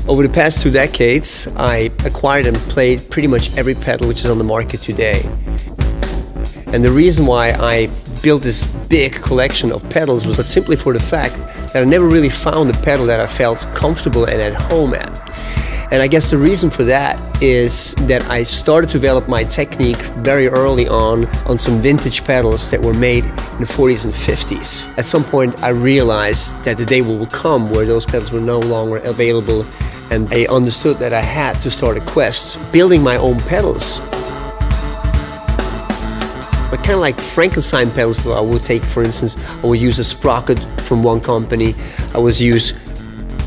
Over the past 2 decades, I acquired and played pretty much every pedal which is on the market today. And the reason why I built this big collection of pedals was simply for the fact that I never really found a pedal that I felt comfortable and at home at. And I guess the reason for that is that I started to develop my technique very early on some vintage pedals that were made in the 40s and 50s. At some point I realized that the day will come where those pedals were no longer available, and I understood that I had to start a quest building my own pedals. But kind of like Frankenstein pedals, I would take, for instance, I would use a sprocket from one company, I would use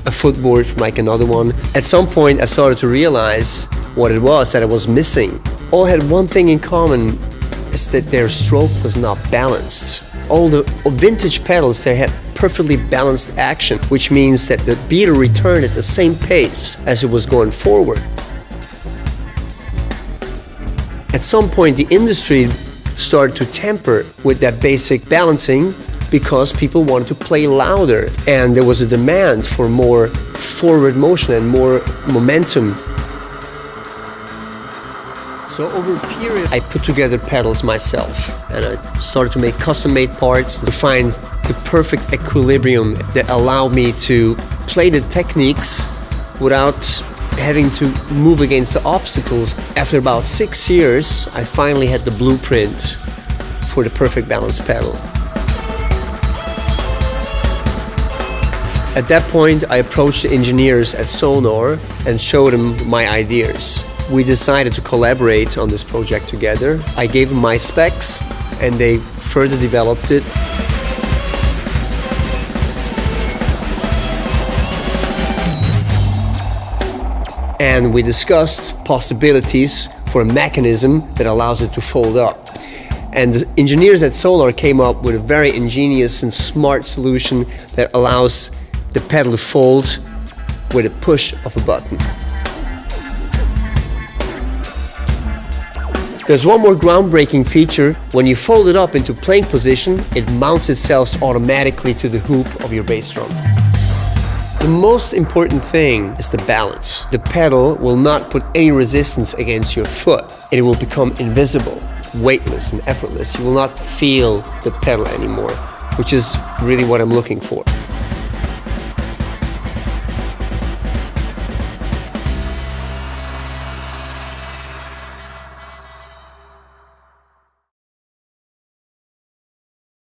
a footboard from like another one. At some point I started to realize what it was that I was missing. All had one thing in common, is that their stroke was not balanced. All the vintage pedals, they had perfectly balanced action, which means that the beater returned at the same pace as it was going forward. At some point the industry started to tamper with that basic balancing because people wanted to play louder, and there was a demand for more forward motion and more momentum. So over a period I put together pedals myself, and I started to make custom-made parts to find the perfect equilibrium that allowed me to play the techniques without having to move against the obstacles. After about 6 years, I finally had the blueprint for the perfect balance pedal. At that point, I approached the engineers at SONOR and showed them my ideas. We decided to collaborate on this project together. I gave them my specs and they further developed it. And we discussed possibilities for a mechanism that allows it to fold up. And the engineers at SONOR came up with a very ingenious and smart solution that allows the pedal to fold with a push of a button. There's one more groundbreaking feature. When you fold it up into playing position, it mounts itself automatically to the hoop of your bass drum. The most important thing is the balance. The pedal will not put any resistance against your foot. It will become invisible, weightless and effortless. You will not feel the pedal anymore, which is really what I'm looking for.